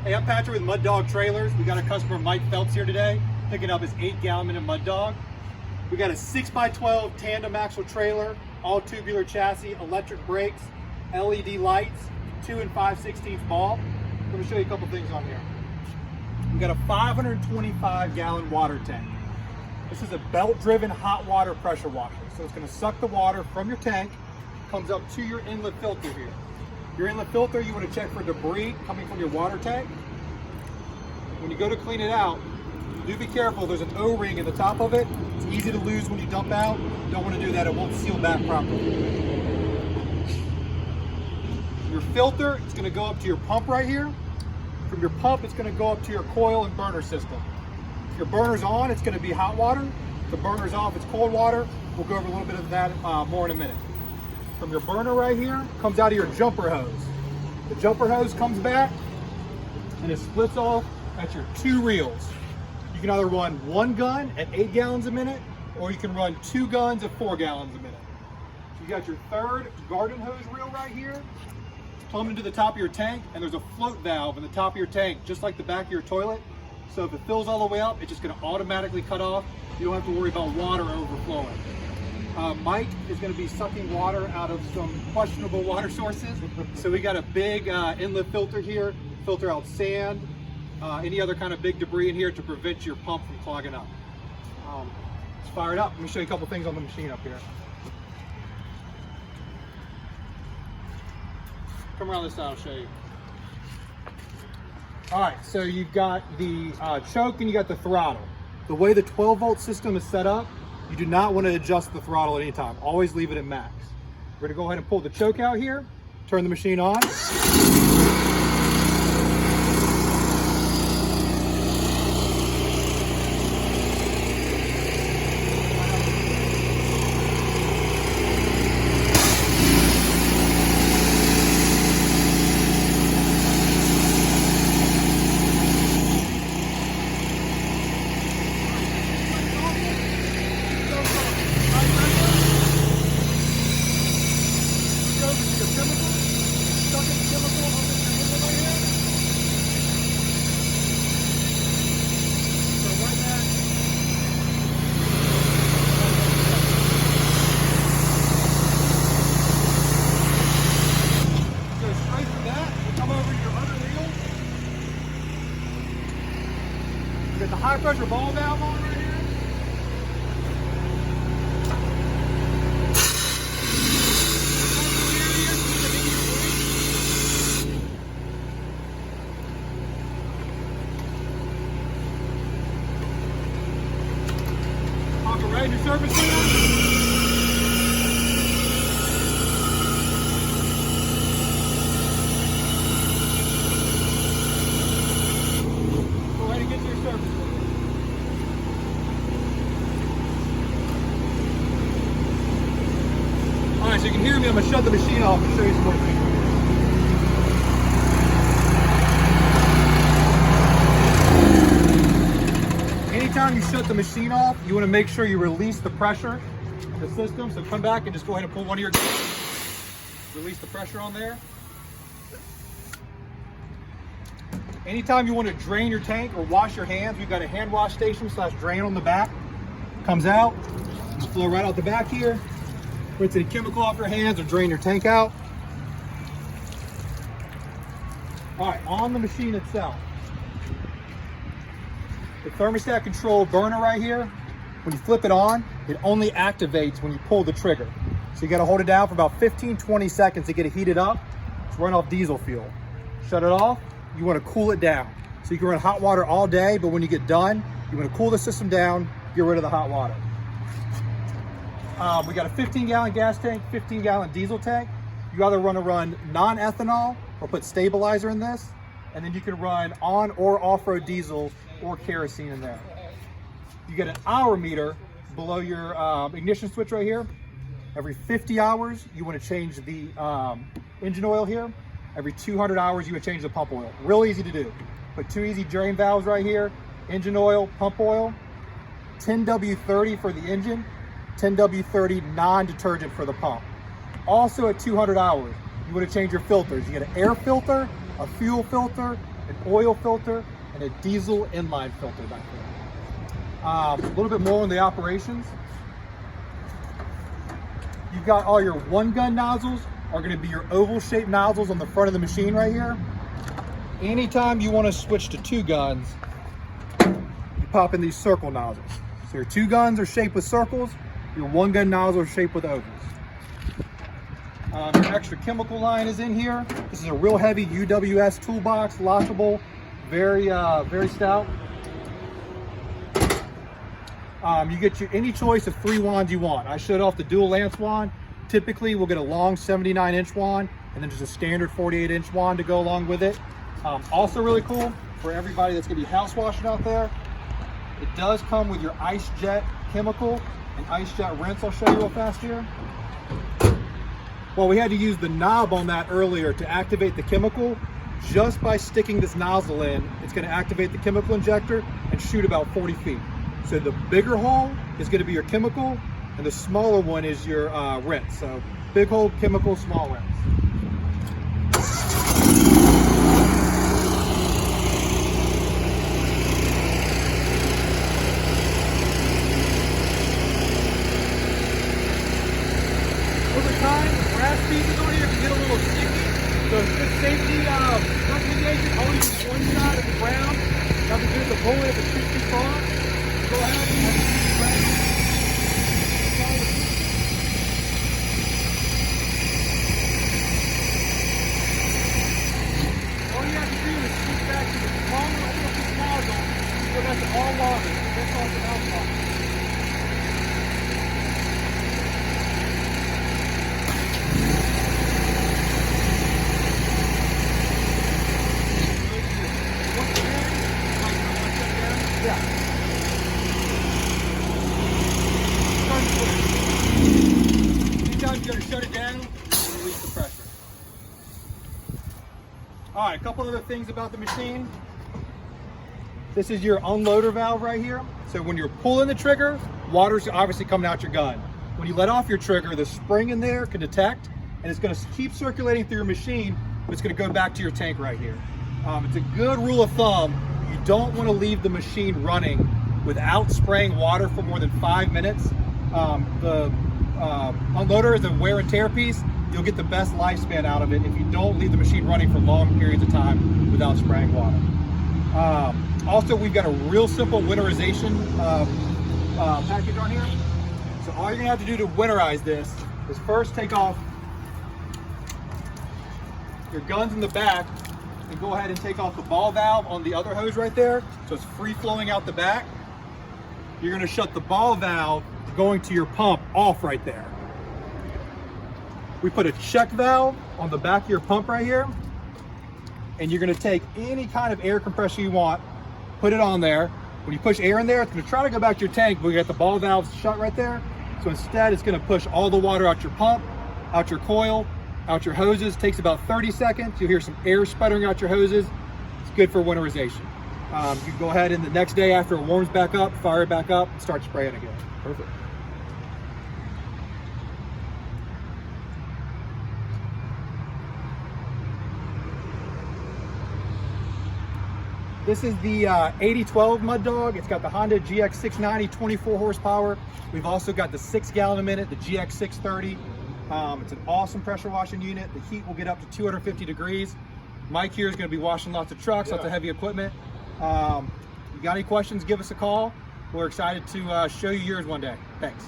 Hey, I'm Patrick with Mud Dog Trailers. We got a customer, Mike Phelps, here today, picking up his 8-gallon minute Mud Dog. We got a 6x12 tandem axle trailer, all tubular chassis, electric brakes, LED lights, 2 and 5/16 ball. Let me show you a couple things on here. We got a 525-gallon water tank. This is a belt-driven hot water pressure washer. So it's gonna suck the water from your tank, comes up to your inlet filter here. Your inlet filter, you want to check for debris coming from your water tank. When you go to clean it out, do be careful. There's an O-ring in the top of it. It's easy to lose when you dump out. You don't want to do that. It won't seal back properly. Your filter, it's going to go up to your pump right here. From your pump, it's going to go up to your coil and burner system. If your burner's on, it's going to be hot water. If the burner's off, it's cold water. We'll go over a little bit of that more in a minute. From your burner right here, comes out of your jumper hose. The jumper hose comes back and it splits off at your 2 reels. You can either run 1 gun at 8 gallons a minute, or you can run 2 guns at 4 gallons a minute. So you got your 3rd garden hose reel right here, plumbed into the top of your tank, and there's a float valve in the top of your tank, just like the back of your toilet. So if it fills all the way up, it's just gonna automatically cut off. You don't have to worry about water overflowing. Mike is going to be sucking water out of some questionable water sources. So we got a big inlet filter here, filter out sand, any other kind of big debris in here to prevent your pump from clogging up. Let's fire it up. Let me show you a couple things on the machine up here. Come around this side, I'll show you. All right, so you've got the choke and you got the throttle. The way the 12-volt system is set up, you do not want to adjust the throttle at any time. Always leave it at max. We're going to go ahead and pull the choke out here, turn the machine on. Get the high pressure ball valve on right here. Pop it right in your surface wheel. Alright, so you can hear me. I'm going to shut the machine off and show you some more things. Anytime you shut the machine off, you want to make sure you release the pressure in the system. So come back and just go ahead and pull one of your guns. Release the pressure on there. Anytime you want to drain your tank or wash your hands, we've got a hand wash station / drain on the back. Comes out, just flow right out the back here. Rinse any chemical off your hands or drain your tank out. All right, on the machine itself, the thermostat control burner right here, when you flip it on, it only activates when you pull the trigger. So you gotta hold it down for about 15-20 seconds to get it heated up. It's run off diesel fuel. Shut it off, you wanna cool it down. So you can run hot water all day, but when you get done, you wanna cool the system down, get rid of the hot water. We got a 15-gallon gas tank, 15-gallon diesel tank. You either want to run non-ethanol or put stabilizer in this, and then you can run on or off-road diesel or kerosene in there. You get an hour meter below your ignition switch right here. Every 50 hours, you want to change the engine oil here. Every 200 hours, you would change the pump oil. Real easy to do. Put 2 easy drain valves right here, engine oil, pump oil, 10W30 for the engine, 10W30 non-detergent for the pump. Also at 200 hours, you want to change your filters. You get an air filter, a fuel filter, an oil filter, and a diesel inline filter back there. A little bit more on the operations. You've got all your one gun nozzles are going to be your oval shaped nozzles on the front of the machine right here. Anytime you want to switch to two guns, you pop in these circle nozzles. So your two guns are shaped with circles, your one gun nozzle is shaped with ovals. Your extra chemical line is in here. This is a real heavy UWS toolbox, lockable, very stout. You get any choice of 3 wands you want. I showed off the dual lance wand. Typically, we'll get a long 79-inch wand and then just a standard 48-inch wand to go along with it. Also really cool for everybody that's gonna be house washing out there. It does come with your ice jet chemical and ice jet rinse. I'll show you real fast here. Well, we had to use the knob on that earlier to activate the chemical. Just by sticking this nozzle in, it's gonna activate the chemical injector and shoot about 40 feet. So the bigger hole is gonna be your chemical, and the smaller one is your rinse. So big hole, chemical, small rinse. Over time, the brass pieces on here can get a little sticky. So good safety recommendation, always use one side of the ground. Nothing good to pull it if it's too far. Go ahead and have it ground. All you have to do is shoot back to the long and open up this nozzle. So that's all water. That's all the alcohol. Anytime you're going to shut it down, release the pressure. All right, a couple other things about the machine. This is your unloader valve right here. So when you're pulling the trigger, water's obviously coming out your gun. When you let off your trigger, the spring in there can detect, and it's going to keep circulating through your machine, but it's going to go back to your tank right here. It's a good rule of thumb. You don't want to leave the machine running without spraying water for more than 5 minutes. The unloader is a wear and tear piece. You'll get the best lifespan out of it if you don't leave the machine running for long periods of time without spraying water. Also, we've got a real simple winterization package on here. So all you're gonna have to do to winterize this is first take off your guns in the back and go ahead and take off the ball valve on the other hose right there. So it's free flowing out the back. You're gonna shut the ball valve going to your pump off right there. We put a check valve on the back of your pump right here, and you're gonna take any kind of air compressor you want, put it on there. When you push air in there, it's gonna try to go back to your tank, but we got the ball valves shut right there. So instead, it's gonna push all the water out your pump, out your coil, out your hoses. It takes about 30 seconds. You'll hear some air sputtering out your hoses. It's good for winterization. You can go ahead and the next day after it warms back up, fire it back up, and start spraying again. Perfect. This is the 8012 Mud Dog. It's got the Honda GX690, 24 horsepower. We've also got the 6 gallon a minute, the GX630. It's an awesome pressure washing unit. The heat will get up to 250 degrees. Mike here is going to be washing lots of trucks, lots of heavy equipment. You got any questions, give us a call. We're excited to show you yours one day. Thanks.